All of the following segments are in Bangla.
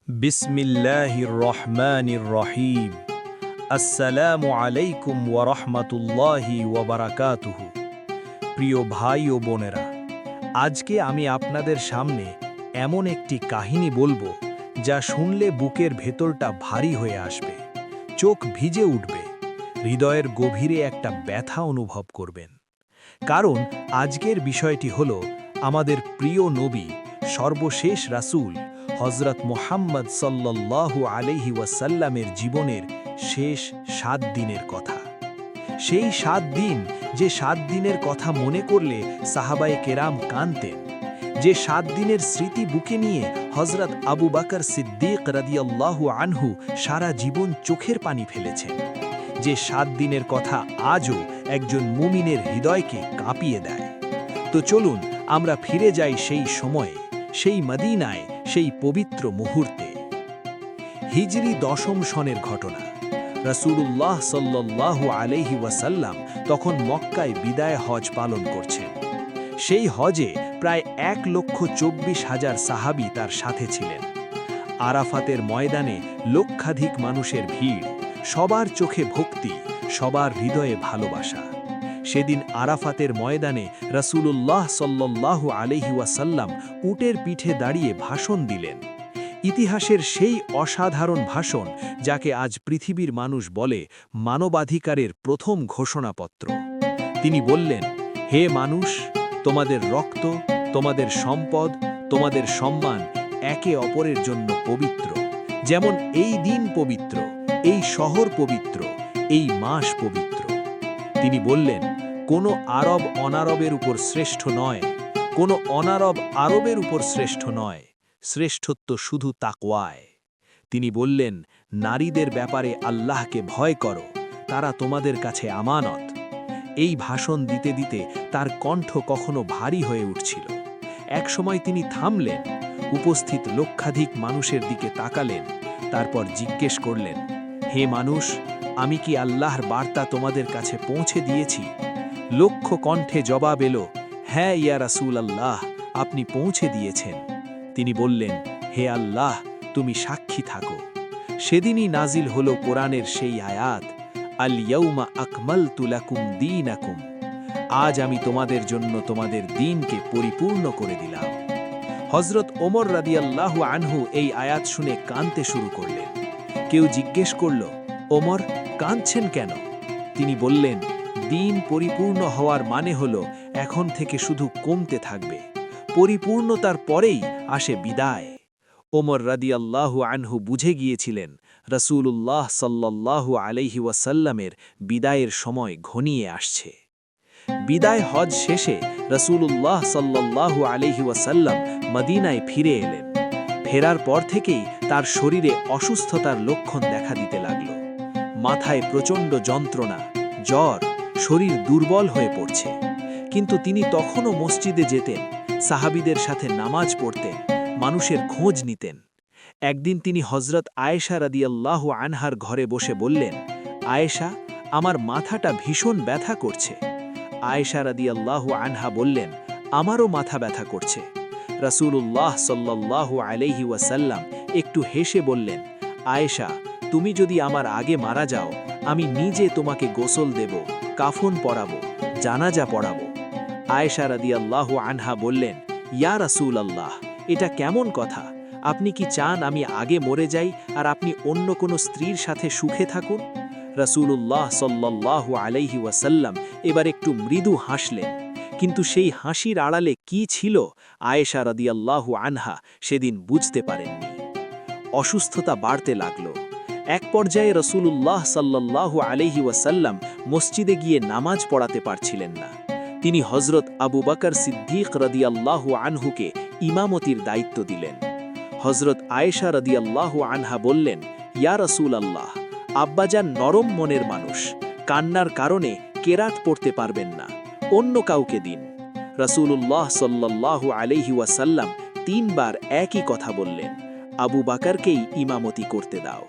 বিসমিল্লাহির রহমানির রহিম। আসসালামু আলাইকুম ওয়া রাহমাতুল্লাহি ওয়া বারাকাতুহু। প্রিয় ভাই ও বোনেরা, আজকে আমি আপনাদের সামনে এমন একটি কাহিনী বলবো যা শুনলে বুকের ভেতরটা ভারী হয়ে আসবে, চোখ ভিজে উঠবে, হৃদয়ের গভীরে একটা ব্যথা অনুভব করবেন। কারণ আজকের বিষয়টি হলো আমাদের প্রিয় নবী, সর্বশেষ রাসূল হযরত মুহাম্মদ সাল্লাল্লাহু আলাইহি ওয়াসাল্লামের জীবনের শেষ 7 দিনের কথা। সেই 7 দিন, যে 7 দিনের কথা মনে করলে সাহাবায়ে কেরাম কাঁদতেন, যে 7 দিনের স্মৃতি বুকে নিয়ে হযরত আবু বকর সিদ্দিক রাদিয়াল্লাহু আনহু সারা জীবন চোখের পানি ফেলেছেন, যে 7 দিনের কথা আজও একজন মুমিনের হৃদয়কে কাঁপিয়ে দেয়। তো চলুন আমরা ফিরে যাই সেই সময়ে, সেই মদিনায়, সেই পবিত্র মুহূর্তে। হিজরি 10ম সনের ঘটনা। রাসূলুল্লাহ সাল্লাল্লাহু আলাইহি ওয়াসাল্লাম তখন মক্কায় বিদায় হজ পালন করছেন। সেই হজে প্রায় 1,24,000 সাহাবী তার সাথে ছিলেন। আরাফাতের ময়দানে লক্ষাধিক মানুষের ভিড়, সবার চোখে ভক্তি, সবার হৃদয়ে ভালোবাসা। সেদিন আরাফাতের ময়দানে রাসূলুল্লাহ সাল্লাল্লাহু আলাইহি ওয়াসাল্লাম উটের পিঠে দাঁড়িয়ে ভাষণ দিলেন। ইতিহাসের সেই অসাধারণ ভাষণ যাকে আজ পৃথিবীর মানুষ বলে মানবাধিকারের প্রথম ঘোষণাপত্র। তিনি বললেন, হে মানুষ, তোমাদের রক্ত, তোমাদের সম্পদ, তোমাদের সম্মান একে অপরের জন্য পবিত্র। যেমন এই দিন পবিত্র, এই শহর পবিত্র, এই মাস পবিত্র। তিনি বললেন, কোনো আরব অনারবের উপর শ্রেষ্ঠ নয়, কোনো অনারব আরবের উপর শ্রেষ্ঠ নয়, শ্রেষ্ঠত্ব শুধু তাকওয়ায়। তিনি বললেন, নারীদের ব্যাপারে আল্লাহকে ভয় করো, তারা তোমাদের কাছে আমানত। এই ভাষণ দিতে দিতে তার কণ্ঠ কখনো ভারী হয়ে উঠছিল। একসময় তিনি থামলেন, উপস্থিত লক্ষাধিক মানুষের দিকে তাকালেন, তারপর জিজ্ঞেস করলেন, হে মানুষ, আমি কি আল্লাহর বার্তা তোমাদের কাছে পৌঁছে দিয়েছি? লক্ষ কণ্ঠে জবাব এলো, হ্যাঁ ইয়া রাসূলুল্লাহ, আপনি পৌঁছে দিয়েছেন। তিনি বললেন, হে আল্লাহ, তুমি সাক্ষী থাকো। সেদিনই নাজিল হলো কোরআনের সেই আয়াত, আল ইয়াউমা আকমালতু লাকুম দীনাকুম, আজ আমি তোমাদের জন্য তোমাদের দ্বীনকে পরিপূর্ণ করে দিলাম। হযরত ওমর রাদিয়াল্লাহু আনহু এই আয়াত শুনে কাঁদতে শুরু করলেন। কেউ জিজ্ঞেস করল, ওমর, কাঁদছেন কেন? তিনি বললেন, দ্বীন পরিপূর্ণ হওয়ার মানে হলো এখন থেকে শুধু কমতে থাকবে, পরিপূর্ণতার পরেই আসে বিদায়। ওমর রাদিয়াল্লাহু আনহু বুঝে গিয়েছিলেন রাসূলুল্লাহ সাল্লাল্লাহু আলাইহি ওয়াসাল্লামের বিদায়ের সময় ঘনিয়ে আসছে। বিদায় হজ শেষে রাসূলুল্লাহ সাল্লাল্লাহু আলাইহি ওয়াসাল্লাম মদিনায় ফিরে এলেন। ফেরার পর থেকেই তার শরীরে অসুস্থতার লক্ষণ দেখা দিতে লাগল। মাথায় প্রচণ্ড যন্ত্রণা, জ্বর, শরীর দুর্বল হয়ে পড়ছে। কিন্তু তিনি তখনও মসজিদে যেতেন, সাহাবীদের সাথে নামাজ পড়তেন, মানুষের খোঁজ নিতেন। একদিন তিনি হযরত আয়েশা রাদিয়াল্লাহু আনহার ঘরে বসে বললেন, আয়েশা, আমার মাথাটা ভীষণ ব্যথা করছে। আয়েশা রাদিয়াল্লাহু আনহা বললেন, আমারও মাথা ব্যথা করছে। রাসূলুল্লাহ সাল্লাল্লাহু আলাইহি ওয়াসাল্লাম একটু হেসে বললেন, আয়েশা, তুমি যদি আমার আগে মারা যাও, আমি নিজে তোমাকে গোসল দেব, কাফন পরাবো, জানাজা পড়াবো। আয়েশা রাদিয়াল্লাহু আনহা বললেন, ইয়া রাসূলুল্লাহ, এটা কেমন কথা? আপনি কি চান আমি আগে মরে যাই আর আপনি অন্য কোনো স্ত্রীর সাথে সুখে থাকুন? রাসূলুল্লাহ সাল্লাল্লাহু আলাইহি ওয়াসাল্লাম এবার একটু মৃদু হাসলেন। কিন্তু সেই হাসির আড়ালে কি ছিল, আয়েশা রাদিয়াল্লাহু আনহা সেদিন বুঝতে পারেননি। অসুস্থতা বাড়তে লাগল। এক পর্যায়ে রাসূলুল্লাহ সাল্লাল্লাহু আলাইহি ওয়াসাল্লাম মসজিদে গিয়ে নামাজ পড়াতে পারছিলেন না। তিনি হযরত আবু বকর সিদ্দিক রাদিয়াল্লাহু আনহুকে ইমামতির দায়িত্ব দিলেন। হযরত আয়েশা রাদিয়াল্লাহু আনহা বললেন, ইয়া রাসূলুল্লাহ, আব্বাজান নরম মনের মানুষ, কান্নার কারণে কেরাত পড়তে পারবেন না, অন্য কাউকে দিন। রাসূলুল্লাহ সাল্লাল্লাহু আলাইহি ওয়াসাল্লাম 3 বার একই কথা বললেন, আবু বকরকেই ইমামতি করতে দাও।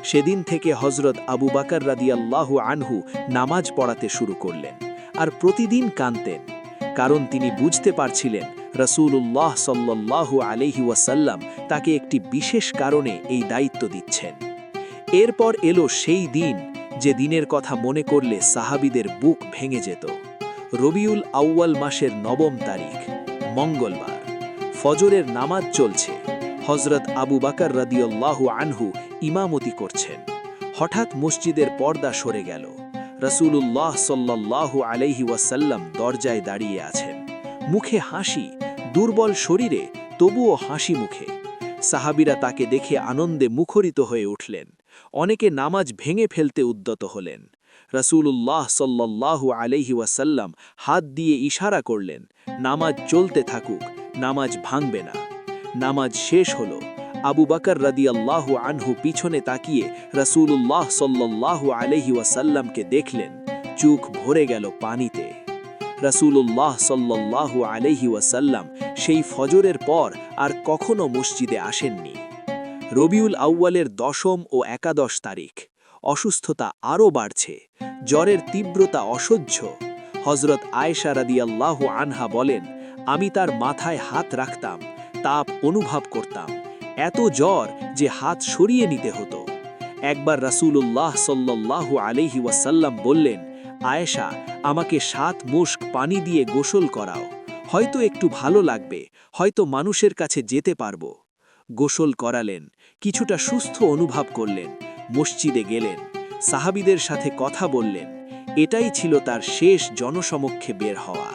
সেদিন থেকে হযরত আবু বকর রাদিয়াল্লাহু আনহু নামাজ পড়াতে শুরু করলেন, আর প্রতিদিন কাঁদতেন, কারণ তিনি বুঝতে পারছিলেন রাসূলুল্লাহ সাল্লাল্লাহু আলাইহি ওয়াসাল্লাম তাকে একটি বিশেষ কারণে এই দায়িত্ব দিচ্ছেন। এরপর এলো সেই দিন যে দিনের কথা মনে করলে সাহাবীদের বুক ভেঙে যেত। রবিউল আউয়াল মাসের ৯ম তারিখ, মঙ্গলবার। ফজরের নামাজ চলছে। হযরত আবু বকর রাদিয়াল্লাহু আনহু ইমামতি করছেন। হঠাৎ মসজিদের পর্দা সরে গেল। রাসূলুল্লাহ সাল্লাল্লাহু আলাইহি ওয়াসাল্লাম দরজায় দাঁড়িয়ে আছেন, মুখে হাসি, দুর্বল শরীরে তবুও হাসি মুখে। সাহাবীরা তাকে দেখে আনন্দে মুখরিত হয়ে উঠলেন। অনেকে নামাজ ভেঙে ফেলতে উদ্যত হলেন। রাসূলুল্লাহ সাল্লাল্লাহু আলাইহি ওয়াসাল্লাম হাত দিয়ে ইশারা করলেন, নামাজ চলতে থাকুক, নামাজ ভাঙবে না। নামাজ শেষ হলো। আবু বকর রাদিয়াল্লাহু আনহু পিছনে তাকিয়ে রাসূলুল্লাহ সাল্লাল্লাহু আলাইহি ওয়াসাল্লামকে দেখলেন। চোখ ভরে গেল পানিতে। রাসূলুল্লাহ সাল্লাল্লাহু আলাইহি ওয়াসাল্লাম সেই ফজরের পর আর কখনো মসজিদে আসেননি। রবিউল আউয়ালের ১০ম ও ১১ তারিখ। অসুস্থতা আরও বাড়ছে, জ্বরের তীব্রতা অসহ্য। হযরত আয়েশা রাদিয়াল্লাহু আনহা বলেন, আমি তার মাথায় হাত রাখতাম, তাপ অনুভব করতাম, এত জ্বর যে হাত সরিয়ে নিতে হতো। একবার রাসূলুল্লাহ সাল্লাল্লাহু আলাইহি ওয়াসাল্লাম বললেন, আয়েশা, আমাকে ৭ মুশক পানি দিয়ে গোসল করাও, হয়তো একটু ভালো লাগবে, হয়তো মানুষের কাছে যেতে পারবো। গোসল করালেন, কিছুটা সুস্থ অনুভব করলেন, মসজিদে গেলেন, সাহাবীদের সাথে কথা বললেন। এটাই ছিল তার শেষ জনসমক্ষে বের হওয়া।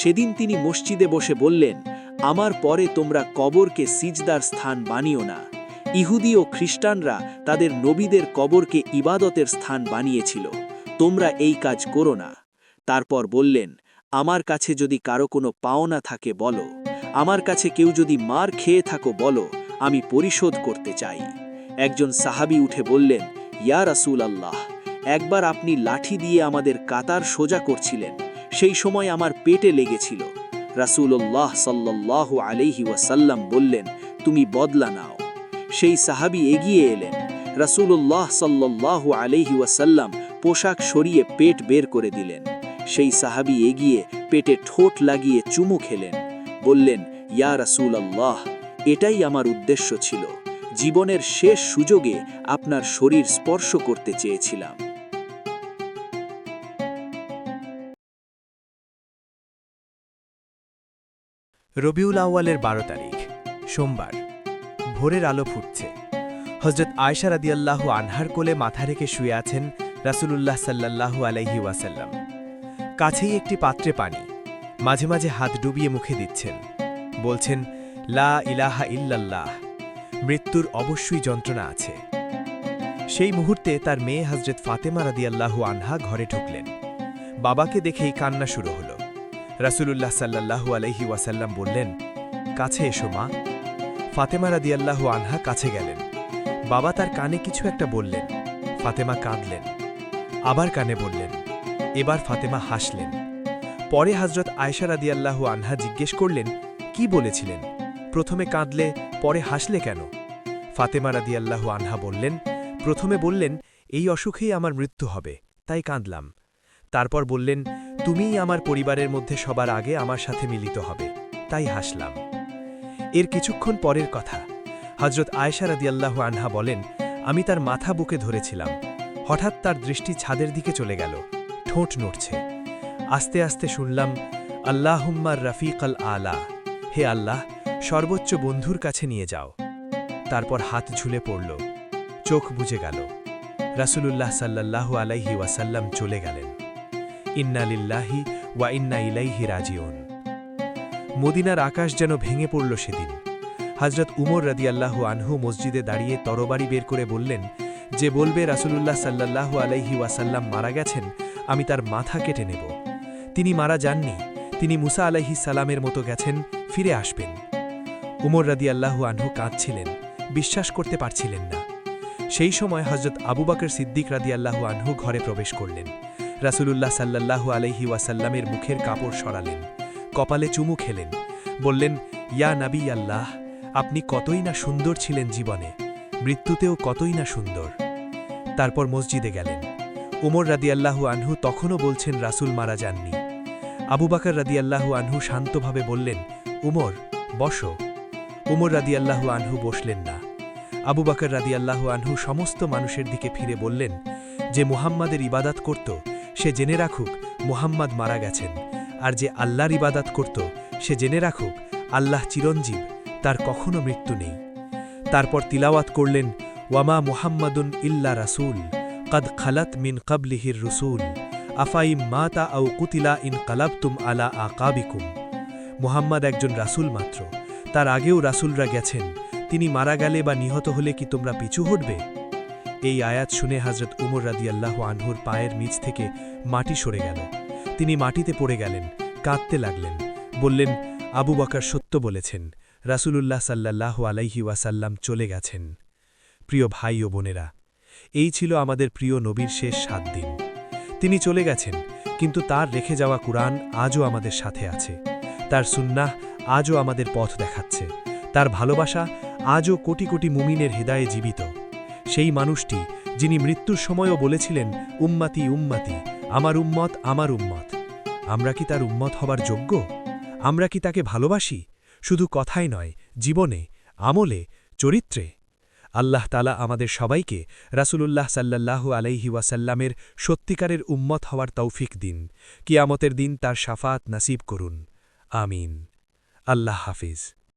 সেদিন তিনি মসজিদে বসে বললেন, আমার পরে তোমরা কবরকে সিজদার স্থান বানিও না। ইহুদি ও খ্রিস্টানরা তাদের নবীদের কবরকে ইবাদতের স্থান বানিয়েছিল, তোমরা এই কাজ করো না। তারপর বললেন, আমার কাছে যদি কারো কোনো পাওনা থাকে বলো, আমার কাছে কেউ যদি মার খেয়ে থাকো বলো, আমি পরিশোধ করতে চাই। একজন সাহাবী উঠে বললেন, ইয়া রাসূলুল্লাহ, একবার আপনি লাঠি দিয়ে আমাদের কাতার সোজা করছিলেন, সেই সময় আমার পেটে লেগেছিল। রাসূলুল্লাহ সাল্লাল্লাহু আলাইহি ওয়াসাল্লাম বললেন, তুমি বদলা নাও। সেই সাহাবী এগিয়ে এলেন। রাসূলুল্লাহ সাল্লাল্লাহু আলাইহি ওয়াসাল্লাম পোশাক সরিয়ে পেট বের করে দিলেন। সেই সাহাবী এগিয়ে পেটে ঠোঁট লাগিয়ে চুমু খেলেন, বললেন, ইয়া রাসূলুল্লাহ, এটাই আমার উদ্দেশ্য ছিল, জীবনের শেষ সুযোগে আপনার শরীর স্পর্শ করতে চেয়েছিলাম। রবিউল আউয়ালের ১২ তারিখ, সোমবার। ভোরের আলো ফুটছে। হযরত আয়েশা রাদিয়াল্লাহু আনহার কোলে মাথা রেখে শুয়ে আছেন রাসূলুল্লাহ সাল্লাল্লাহু আলাইহি ওয়াসাল্লাম। কাছেই একটি পাত্রে পানি, মাঝে মাঝে হাত ডুবিয়ে মুখে দিচ্ছেন, বলছেন, লা ইলাহা ইল্লাল্লাহ, মৃত্যুর অবশ্যই যন্ত্রণা আছে। সেই মুহূর্তে তার মেয়ে হযরত ফাতেমা রাদিয়াল্লাহু আনহা ঘরে ঢুকলেন। বাবাকে দেখেই কান্না শুরু হলো। রাসূলুল্লাহ সাল্লাল্লাহু আলাইহি ওয়াসাল্লাম বললেন, কাছে এসো মা। ফাতেমা রাদিয়াল্লাহু আনহা কাছে গেলেন। বাবা তার কানে কিছু একটা বললেন। ফাতেমা কাঁদলেন। আবার কানে বললেন। এবার ফাতেমা হাসলেন। পরে হযরত আয়েশা রাদিয়াল্লাহু আনহা জিজ্ঞেস করলেন, কি বলেছিলেন? প্রথমে কাঁদলে, পরে হাসলে কেন? ফাতেমা রাদিয়াল্লাহু আনহা বললেন, প্রথমে বললেন, এই অসুখেই আমার মৃত্যু হবে, তাই কাঁদলাম। তারপর বললেন, তুমিই আমার পরিবারের মধ্যে সবার আগে আমার সাথে মিলিত হবে, তাই হাসলাম। এর কিছুক্ষণ পরের কথা। হযরত আয়েশা রাদিয়াল্লাহু আনহা বলেন, আমি তার মাথা বুকে ধরেছিলাম। হঠাৎ তার দৃষ্টি ছাদের দিকে চলে গেল, ঠোঁট নড়ছে। আস্তে আস্তে শুনলাম, আল্লাহুম্মার রফিকাল আলা, হে আল্লাহ, সর্বোচ্চ বন্ধুর কাছে নিয়ে যাও। তারপর হাত ঝুলে পড়ল, চোখ বুজে গেল। রাসূলুল্লাহ সাল্লাল্লাহু আলাইহি ওয়াসাল্লাম চলে গেলেন। ইন্না লিল্লাহি ওয়া ইন্না ইলাইহি রাজিউন। মদিনার আকাশ যেন ভেঙে পড়ল সেদিন। হযরত উমর রাদিয়াল্লাহু আনহু মসজিদে দাঁড়িয়ে তরবারি বের করে বললেন, যে বলবে রাসূলুল্লাহ সাল্লাল্লাহু আলাইহি ওয়াসাল্লাম মারা গেছেন, আমি তার মাথা কেটে নেব। তিনি মারা যাননি, তিনি মুসা আলাইহিস সালামের মতো গেছেন, ফিরে আসবেন। উমর রাদিয়াল্লাহু আনহু কাঁদছিলেন, বিশ্বাস করতে পারছিলেন না। সেই সময় হযরত আবু বকর সিদ্দিক রাদিয়াল্লাহু আনহু ঘরে প্রবেশ করলেন। রাসূলুল্লাহ সাল্লাল্লাহু আলাইহি ওয়াসাল্লামের মুখের কাপড় সরালেন, কপালে চুমু খেলেন, বললেন, ইয়া নবী আল্লাহ, আপনি কতই না সুন্দর ছিলেন জীবনে, মৃত্যুতেও কতই না সুন্দর। তারপর মসজিদে গেলেন। উমর রাদিয়াল্লাহু আনহু তখনও বলছেন রাসূল মারা যাননি। আবু বকর রাদিয়াল্লাহু আনহু শান্তভাবে বললেন, উমর, বসো। উমর রাদিয়াল্লাহু আনহু বসলেন না। আবু বকর রাদিয়াল্লাহু আনহু সমস্ত মানুষের দিকে ফিরে বললেন, যে মুহাম্মাদের ইবাদত করত সে জেনে রাখুক মুহাম্মাদ মারা গেছেন, আর যে আল্লাহর ইবাদত করত সে জেনে রাখুক আল্লাহ চিরঞ্জীব, তার কখনো মৃত্যু নেই। তারপর তিলাওয়াত করলেন, ওয়ামা মুহাম্মাদুন ইল্লা রাসূল কদ খালাত মিন ক্বাবলিহির রুসুল আফাইম মাতা আও কুতিলা ইন কালাবতুম আলা আকাবিকুম। মুহাম্মাদ একজন রাসূল মাত্র, তার আগেও রাসূলরা গেছেন, তিনি মারা গেলে বা নিহত হলে কি তোমরা পিছু হটবে? এই আয়াত শুনে হযরত উমর রাদিয়াল্লাহু আনহুর পায়ের নিচ থেকে মাটি সরে গেল। তিনি মাটিতে পড়ে গেলেন, কাঁদতে লাগলেন, বললেন, আবু বকর সত্য বলেছেন, রাসূলুল্লাহ সাল্লাল্লাহু আলাইহি ওয়াসাল্লাম চলে গেছেন। প্রিয় ভাই ও বোনেরা, এই ছিল আমাদের প্রিয় নবীর শেষ 7 দিন। তিনি চলে গেছেন, কিন্তু তার রেখে যাওয়া কুরআন আজও আমাদের সাথে আছে। তার সুন্নাহ আজও আমাদের পথ দেখাচ্ছে। তার ভালোবাসা আজও কোটি কোটি মুমিনের হৃদয়ে জীবিত। সেই মানুষটি যিনি মৃত্যুর সময়ও বলেছিলেন, উম্মতি উম্মতি, আমার উম্মত আমার উম্মত। আমরা কি তার উম্মত হবার যোগ্য? আমরা কি তাকে ভালোবাসি? শুধু কথাই নয়, জীবনে, আমলে, চরিত্রে। আল্লাহ তাআলা আমাদের সবাইকে রাসূলুল্লাহ সাল্লাল্লাহু আলাইহি ওয়াসাল্লামের সত্যিকারের উম্মত হওয়ার তৌফিক দিন। কিয়ামতের দিন তার শাফাত নসিব করুন। আমিন। আল্লাহ হাফিজ।